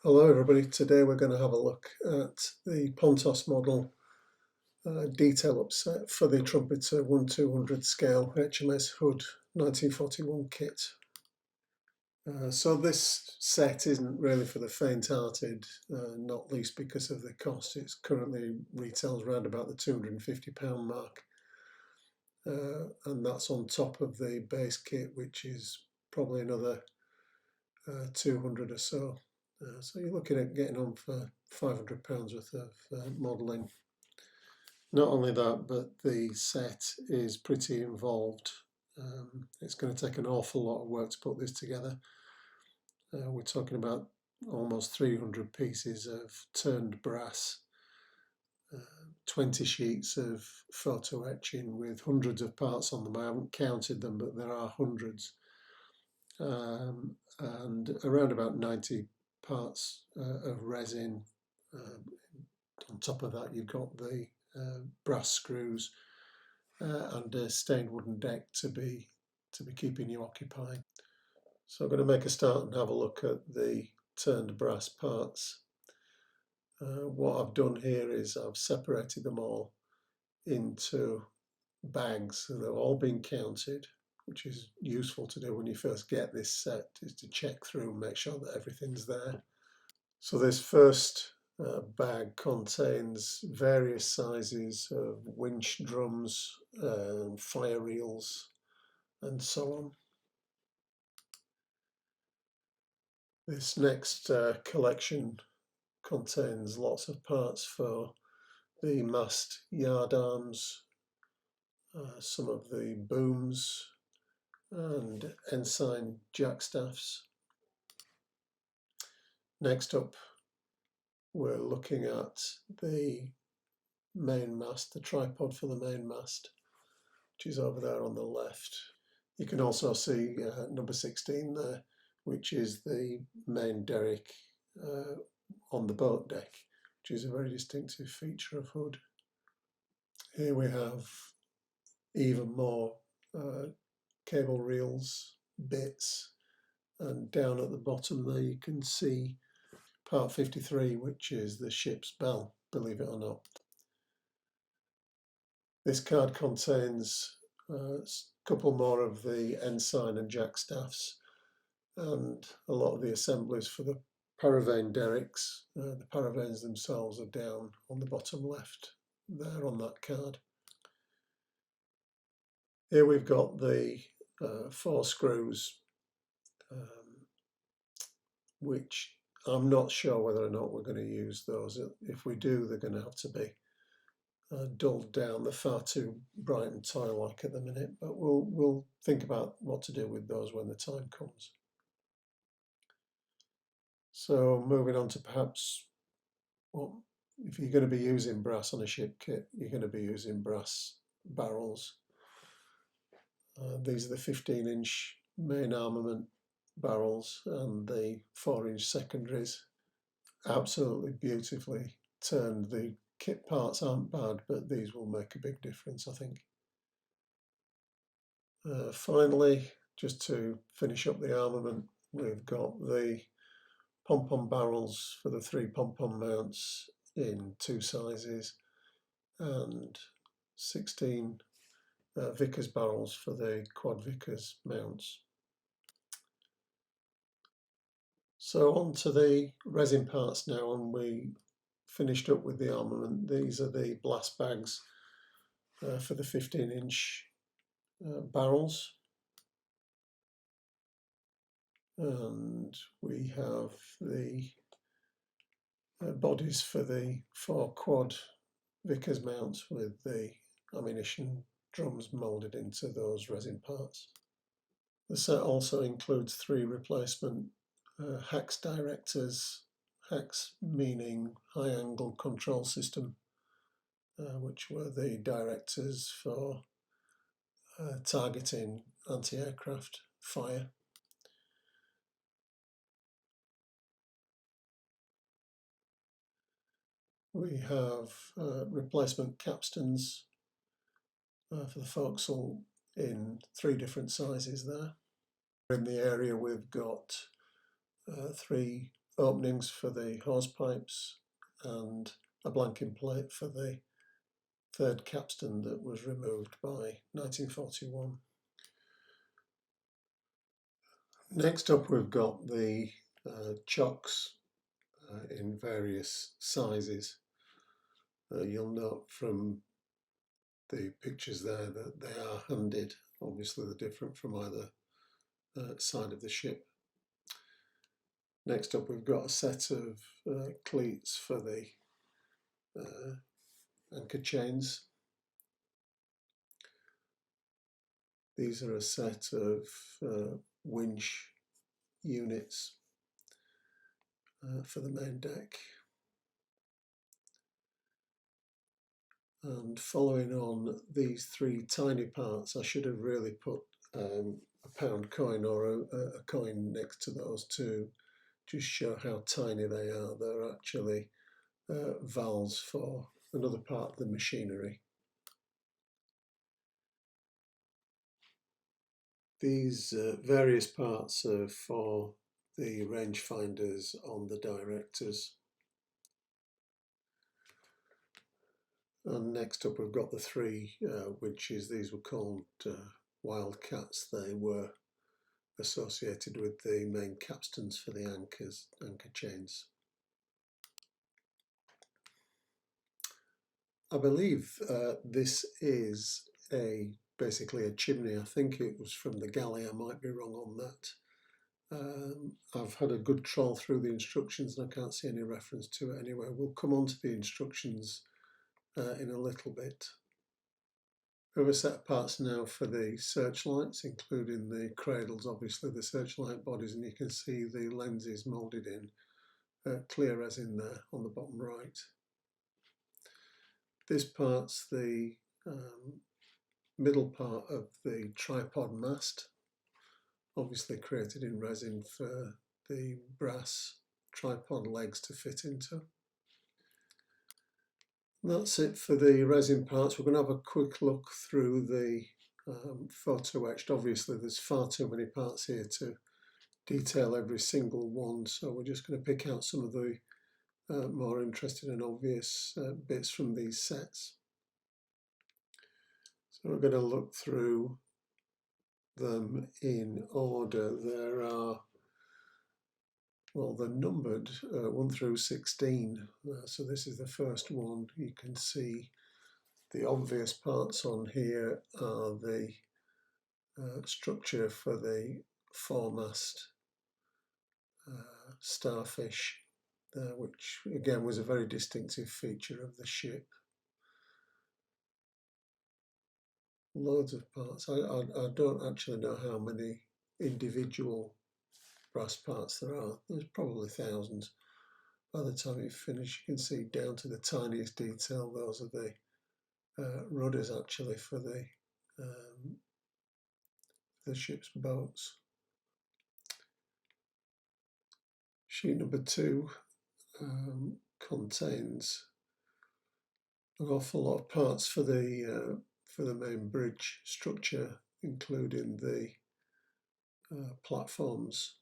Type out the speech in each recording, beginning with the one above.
Hello everybody, today we're going to have a look at the Pontos Model detail upset for the Trumpeter 1/200 scale HMS Hood 1941 kit. So this set isn't really for the faint-hearted, not least because of the cost. It's currently retails around about the £250 mark, and that's on top of the base kit, which is probably another 200 or so. So you're looking at getting on for £500 worth of modelling. Not only that, but the set is pretty involved. It's going to take an awful lot of work to put this together. We're talking about almost 300 pieces of turned brass, 20 sheets of photo etching with hundreds of parts on them. I haven't counted them, but there are hundreds. And around about 90 parts of resin. On top of that, you've got the brass screws and a stained wooden deck to be keeping you occupied. So I'm going to make a start and have a look at the turned brass parts. What I've done here is I've separated them all into bags, so they've all been counted, which is useful to do when you first get this set, is to check through and make sure that everything's there. So this first bag contains various sizes of winch drums, fire reels, and so on. This next collection contains lots of parts for the mast yard arms, some of the booms, and ensign jackstaffs. Next up, we're looking at the main mast, the tripod for the main mast, which is over there on the left. You can also see number 16 there, which is the main derrick on the boat deck, which is a very distinctive feature of Hood. Here we have even more cable reels, bits, and down at the bottom there you can see part 53, which is the ship's bell, believe it or not. This card contains a couple more of the ensign and jackstaffs and a lot of the assemblies for the paravane derricks. The paravanes themselves are down on the bottom left there on that card. Here we've got the 4 screws, which I'm not sure whether or not we're going to use those. If we do, they're going to have to be dulled down. They're far too bright and toy-like at the minute, but we'll think about what to do with those when the time comes. So moving on to perhaps, well, if you're going to be using brass on a ship kit, you're going to be using brass barrels. These are the 15-inch main armament barrels and the 4-inch secondaries. Absolutely beautifully turned. The kit parts aren't bad, but these will make a big difference, I think. Finally, just to finish up the armament, we've got the pom-pom barrels for the 3 pom-pom mounts in 2 sizes and 16 Vickers barrels for the quad Vickers mounts. So on to the resin parts now, and we finished up with the armament. These are the blast bags for the 15-inch barrels, and we have the bodies for the 4 quad Vickers mounts with the ammunition drums moulded into those resin parts. The set also includes 3 replacement HACS directors, HACS meaning high angle control system, which were the directors for targeting anti-aircraft fire. We have replacement capstans for the Foxel in 3 different sizes there. In the area we've got 3 openings for the hose pipes and a blanking plate for the third capstan that was removed by 1941. Next up we've got the chocks in various sizes. You'll note from the pictures there that they are handed. Obviously they're different from either side of the ship. Next up we've got a set of cleats for the anchor chains. These are a set of winch units for the main deck. And following on these three tiny parts, I should have really put a pound coin or a coin next to those to just show how tiny they are. They're actually valves for another part of the machinery. These various parts are for the rangefinders on the directors. And next up we've got the three winches. These were called Wildcats. They were associated with the main capstans for the anchor chains. I believe this is basically a chimney. I think it was from the galley. I might be wrong on that. I've had a good trawl through the instructions and I can't see any reference to it anywhere. We'll come on to the instructions in a little bit. We have a set of parts now for the searchlights, including the cradles, obviously the searchlight bodies, and you can see the lenses moulded in clear resin there on the bottom right. This part's the middle part of the tripod mast, obviously created in resin for the brass tripod legs to fit into. That's it for the resin parts. We're going to have a quick look through the photo etched. Obviously there's far too many parts here to detail every single one, so we're just going to pick out some of the more interesting and obvious bits from these sets. So we're going to look through them in order. There are, well, they're numbered 1 through 16. So this is the first one. You can see the obvious parts on here are the structure for the foremast starfish, which again was a very distinctive feature of the ship. Loads of parts. I don't actually know how many individual brass parts there are. There's probably thousands. By the time you finish, you can see down to the tiniest detail. Those are the rudders actually for the ship's boats. Sheet number 2 contains an awful lot of parts for the main bridge structure, including the platforms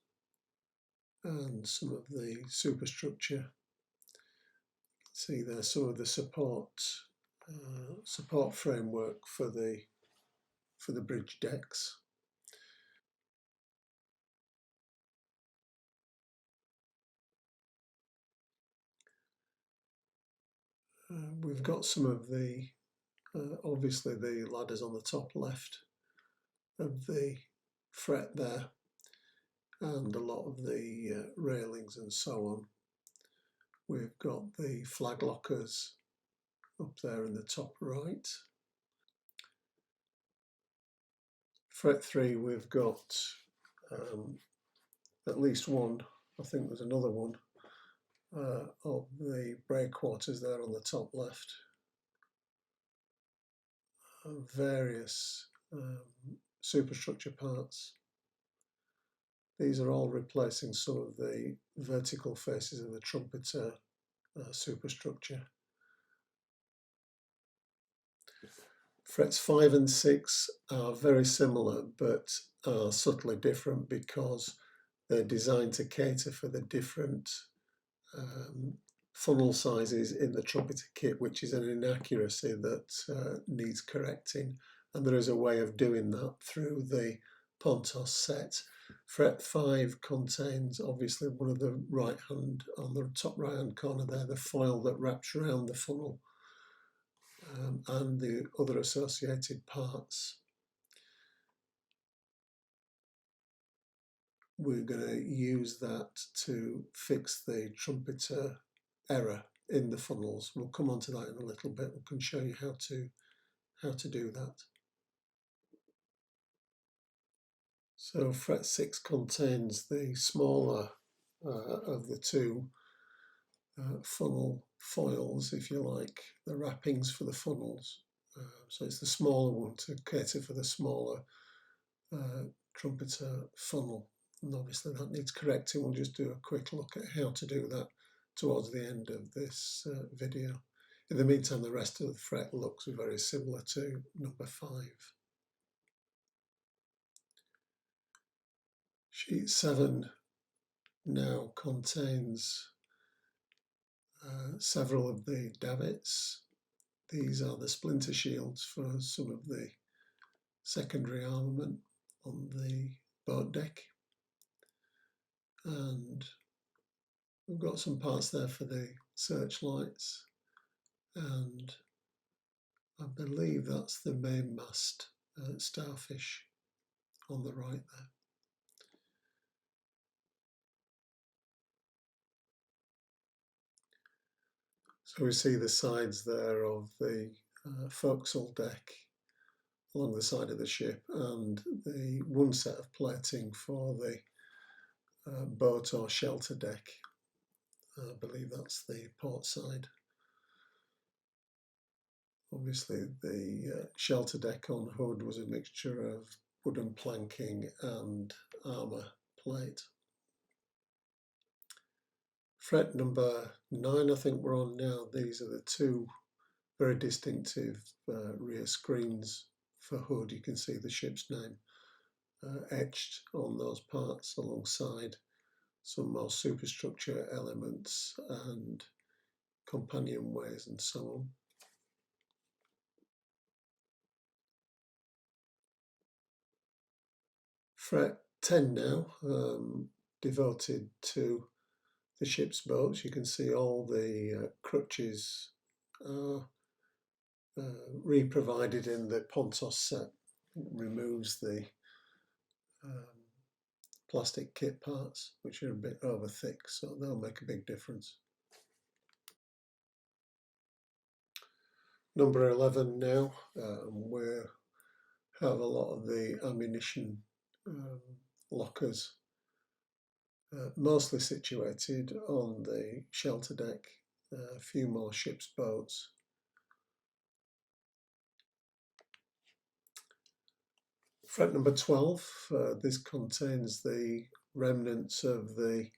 and some of the superstructure. See there some of the support framework for the bridge decks. We've got some of the obviously the ladders on the top left of the fret there, and a lot of the railings and so on. We've got the flag lockers up there in the top right. Fret 3 we've got at least one, I think there's another one, of the breakwaters there on the top left. Various superstructure parts. These are all replacing some of the vertical faces of the Trumpeter superstructure. Frets 5 and 6 are very similar but are subtly different because they're designed to cater for the different funnel sizes in the Trumpeter kit, which is an inaccuracy that needs correcting, and there is a way of doing that through the Pontos set. Fret 5 contains obviously one of the right hand, on the top right hand corner there, the foil that wraps around the funnel and the other associated parts. We're going to use that to fix the Trumpeter error in the funnels. We'll come on to that in a little bit. We can show you how to do that. So fret 6 contains the smaller of the two funnel foils, if you like, the wrappings for the funnels. So it's the smaller one to cater for the smaller Trumpeter funnel. And obviously that needs correcting. We'll just do a quick look at how to do that towards the end of this video. In the meantime, the rest of the fret looks very similar to number 5. Sheet 7 now contains several of the davits. These are the splinter shields for some of the secondary armament on the boat deck. And we've got some parts there for the searchlights, and I believe that's the main mast starfish on the right there. So we see the sides there of the Foxel Deck along the side of the ship, and the one set of plating for the boat or shelter deck. I believe that's the port side. Obviously the shelter deck on hood was a mixture of wooden planking and armour plate. Fret number 9 I think we're on now. These are the two very distinctive rear screens for hood. You can see the ship's name etched on those parts alongside some more superstructure elements and companionways and so on. Fret 10 now, devoted to the ship's boats. You can see all the crutches are re-provided in the Pontos set. It removes the plastic kit parts, which are a bit over thick, so they'll make a big difference. Number 11 now, we have a lot of the ammunition lockers mostly situated on the shelter deck, a few more ship's boats. Fret number 12, this contains the remnants of the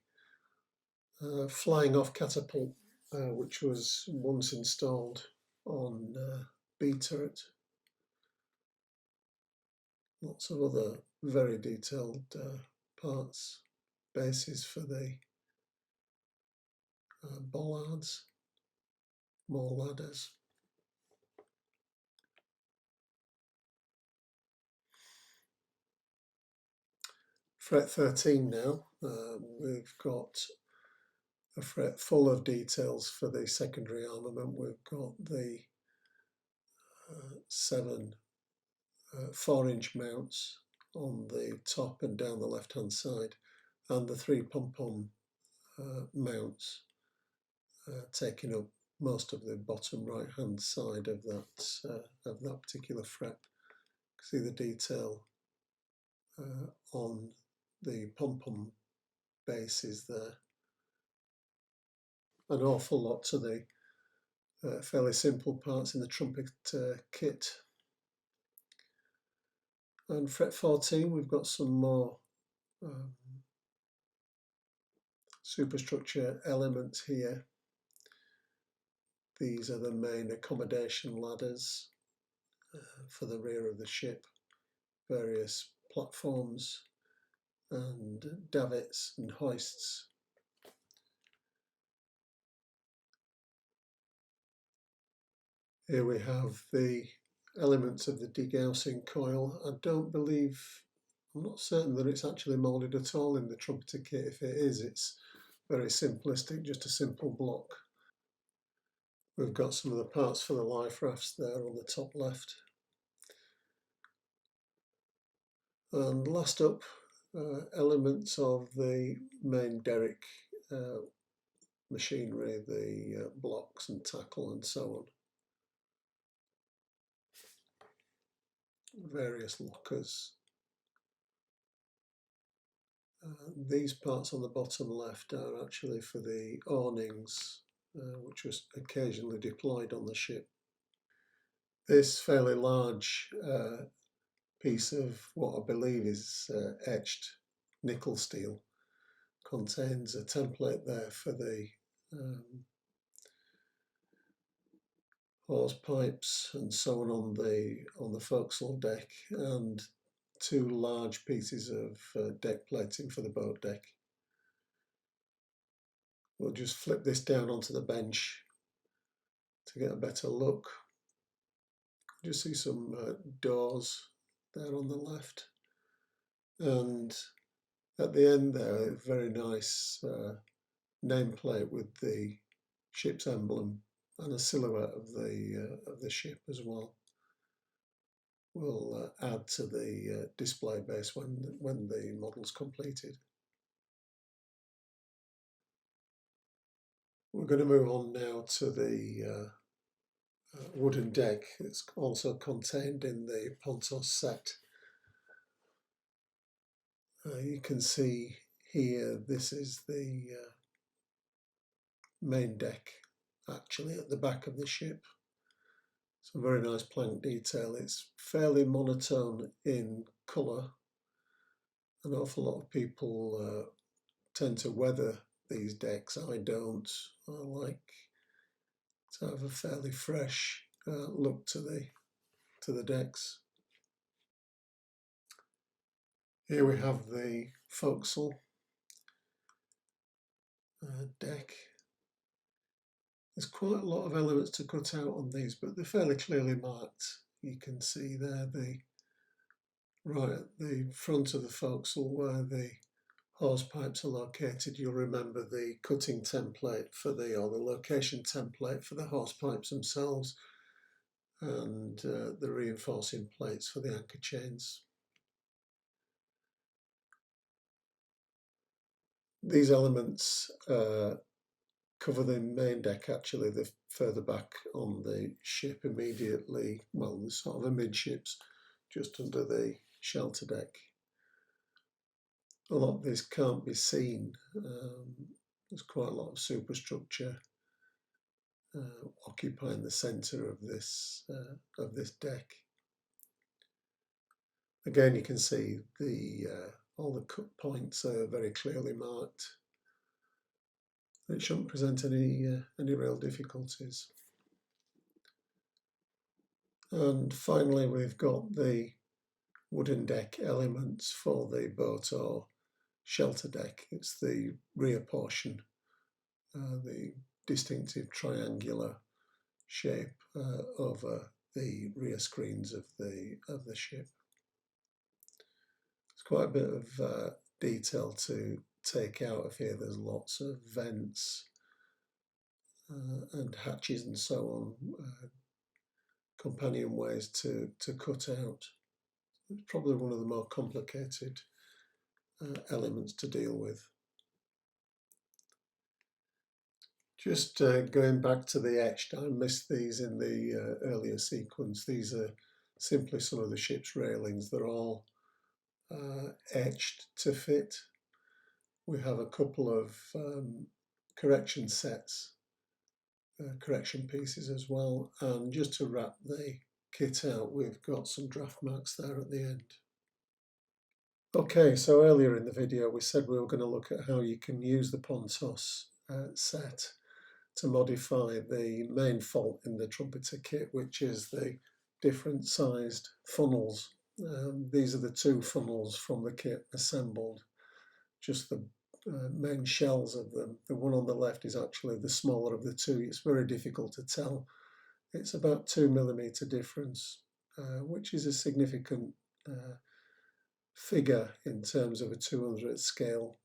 flying off catapult, which was once installed on B turret. Lots of other very detailed parts, bases for the bollards, more ladders. Fret 13 now, we've got a fret full of details for the secondary armament. We've got the 7 4-inch mounts on the top and down the left hand side, and the 3 pom-pom mounts taking up most of the bottom right hand side of that particular fret. You can see the detail on the pom-pom bases there. An awful lot to the fairly simple parts in the Trumpeter kit. And fret 14, we've got some more superstructure elements here. These are the main accommodation ladders for the rear of the ship, various platforms and davits and hoists. Here we have the elements of the degaussing coil. I'm not certain that it's actually moulded at all in the Trumpeter kit. If it is, it's very simplistic, just a simple block. We've got some of the parts for the life rafts there on the top left. And last up, elements of the main derrick machinery, the blocks and tackle and so on. Various lockers. These parts on the bottom left are actually for the awnings, which was occasionally deployed on the ship. This fairly large piece of what I believe is etched nickel steel contains a template there for the hose pipes and so on the Foxel deck, and two large pieces of deck plating for the boat deck. We'll just flip this down onto the bench to get a better look. Just see some doors there on the left, and at the end there, a very nice nameplate with the ship's emblem and a silhouette of the ship as well. We'll add to the display base when the model's completed. We're going to move on now to the wooden deck. It's also contained in the Pontos set. You can see here, this is the main deck actually at the back of the ship. It's a very nice plank detail. It's fairly monotone in colour. An awful lot of people tend to weather these decks. I don't. I like to have a fairly fresh look to the decks. Here we have the Foxel deck. There's quite a lot of elements to cut out on these, but they're fairly clearly marked. You can see there right at the front of the Foxel where the hose pipes are located. You'll remember the cutting template or the location template for the hose pipes themselves, and the reinforcing plates for the anchor chains. These elements cover the main deck actually. They're further back on the ship immediately, well, the sort of amidships, just under the shelter deck. A lot of this can't be seen. There's quite a lot of superstructure occupying the centre of this deck. Again, you can see all the cut points are very clearly marked. It shouldn't present any real difficulties. And finally, we've got the wooden deck elements for the boat or shelter deck. It's the rear portion, the distinctive triangular shape over the rear screens of the ship. There's quite a bit of detail to take out of here. There's lots of vents and hatches and so on, companion ways to cut out. It's probably one of the more complicated elements to deal with. Just going back to the etched, I missed these in the earlier sequence. These are simply some of the ship's railings. They're all etched to fit. We have a couple of correction sets, correction pieces as well, and just to wrap the kit out, we've got some draft marks there at the end. Okay, so earlier in the video we said we were going to look at how you can use the Pontos set to modify the main fault in the Trumpeter kit, which is the different sized funnels. These are the two funnels from the kit assembled. just the main shells of them. The one on the left is actually the smaller of the two. It's very difficult to tell. It's about 2mm difference, which is a significant figure in terms of a 200 scale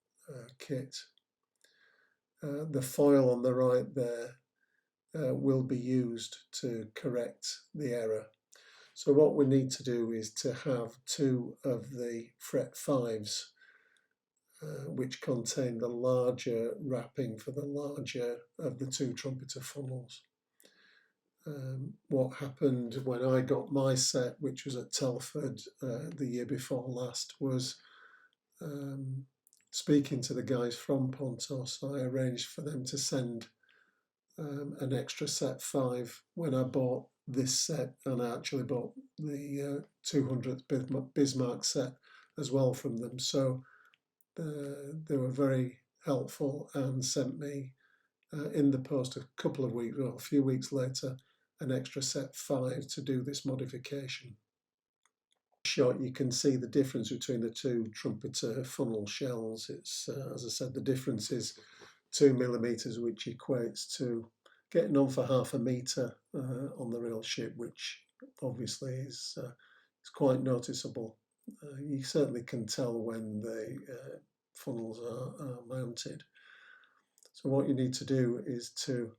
kit. The foil on the right there will be used to correct the error. So what we need to do is to have two of the fret 5s which contain the larger wrapping for the larger of the two trumpeter funnels. What happened when I got my set, which was at Telford the year before last, was speaking to the guys from Pontos, I arranged for them to send an extra set 5 when I bought this set, and I actually bought the 200th Bismarck set as well from them. So they were very helpful and sent me in the post a couple of weeks, well, a few weeks later, an extra set 5 to do this modification. Shot, you can see the difference between the two trumpeter funnel shells. It's as I said, the difference is 2mm, which equates to getting on for half a metre on the real ship, which obviously is quite noticeable. You certainly can tell when the funnels are mounted. So what you need to do is to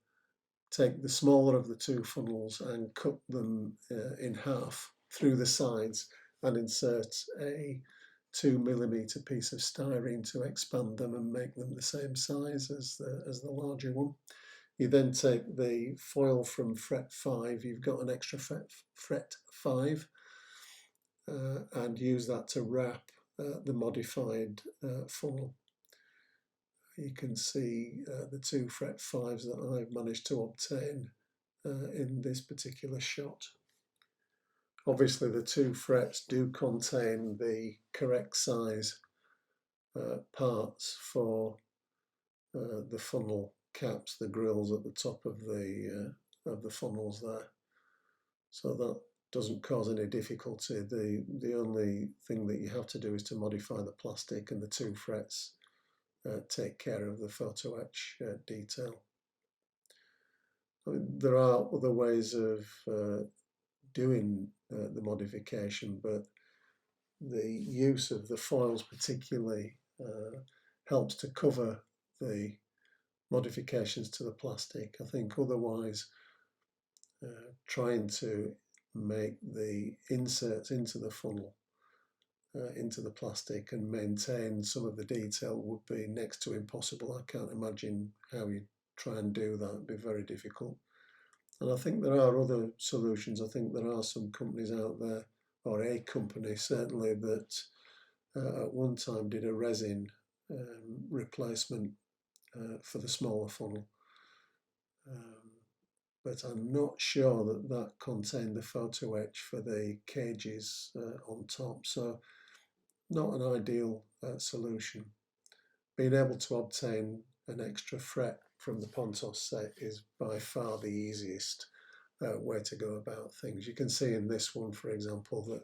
take the smaller of the two funnels and cut them in half through the sides and insert a 2mm piece of styrene to expand them and make them the same size as the larger one. You then take the foil from fret 5, you've got an extra fret 5, and use that to wrap the modified funnel. You can see the two fret 5s that I've managed to obtain in this particular shot. Obviously the two frets do contain the correct size parts for the funnel caps, the grills at the top of the funnels there. So that doesn't cause any difficulty. The only thing that you have to do is to modify the plastic, and the two frets take care of the photo etch detail. I mean, there are other ways of doing the modification, but the use of the foils particularly helps to cover the modifications to the plastic. I think otherwise trying to make the inserts into the funnel into the plastic and maintain some of the detail would be next to impossible. I can't imagine how you try and do that. It'd be very difficult. And I think there are other solutions. I think there are some companies out there, or a company certainly, that at one time did a resin replacement for the smaller funnel. But I'm not sure that that contained the photo etch for the cages on top. So not an ideal solution. Being able to obtain an extra fret from the Pontos set is by far the easiest way to go about things. You can see in this one, for example,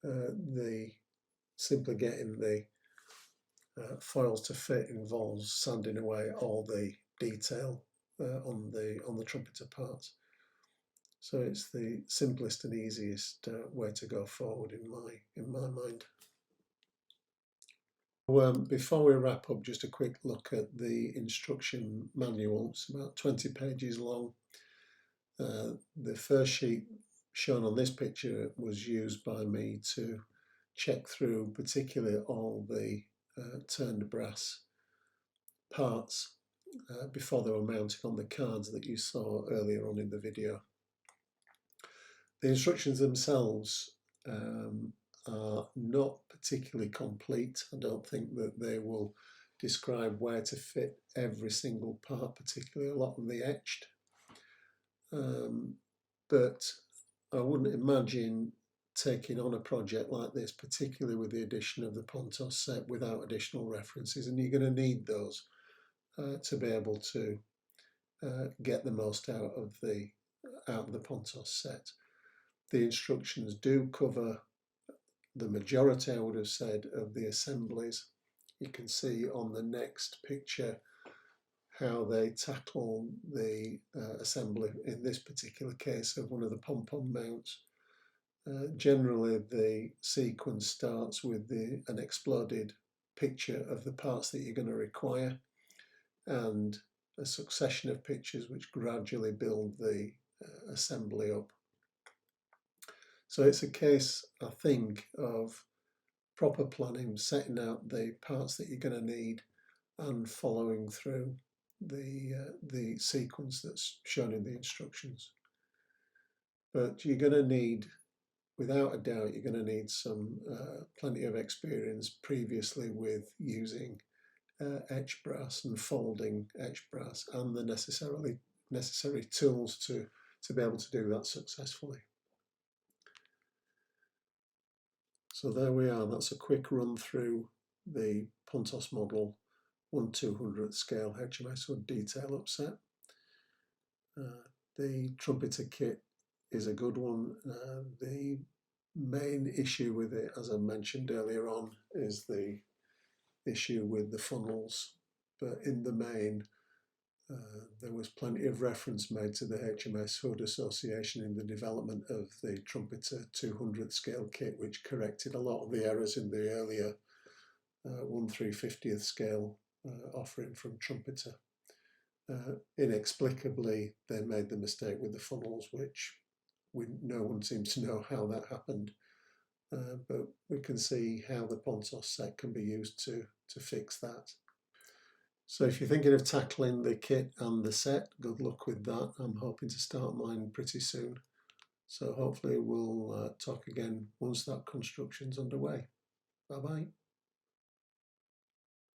that simply getting the foils to fit involves sanding away all the detail on the trumpeter parts. So it's the simplest and easiest way to go forward in my mind. Before we wrap up, just a quick look at the instruction manual. It's about 20 pages long. The first sheet shown on this picture was used by me to check through particularly all the turned brass parts before they were mounted on the cards that you saw earlier on in the video. The instructions themselves are not particularly complete. I don't think that they will describe where to fit every single part, particularly a lot of the etched. But I wouldn't imagine taking on a project like this, particularly with the addition of the Pontos set, without additional references, and you're going to need those to be able to get the most out of the Pontos set. The instructions do cover the majority, I would have said, of the assemblies, you can see on the next picture how they tackle the assembly, in this particular case, of one of the pom-pom mounts. Generally, the sequence starts with an exploded picture of the parts that you're going to require, and a succession of pictures which gradually build the assembly up. So it's a case, I think, of proper planning, setting out the parts that you're going to need and following through the sequence that's shown in the instructions. But you're going to need, without a doubt, you're going to need some plenty of experience previously with using etch brass and folding etch brass, and the necessary tools to be able to do that successfully. So there we are. That's a quick run through the Pontos Model 1/200th scale HMS hood detail upset. The Trumpeter kit is a good one. The main issue with it, as I mentioned earlier on, is the issue with the funnels, but in the main there was plenty of reference made to the HMS Hood Association in the development of the Trumpeter 200th scale kit, which corrected a lot of the errors in the earlier 1/350th scale offering from Trumpeter. Inexplicably, they made the mistake with the funnels, which no one seems to know how that happened. But we can see how the Pontos set can be used to fix that. So if you're thinking of tackling the kit and the set, good luck with that. I'm hoping to start mine pretty soon. So hopefully we'll talk again once that construction's underway. Bye bye.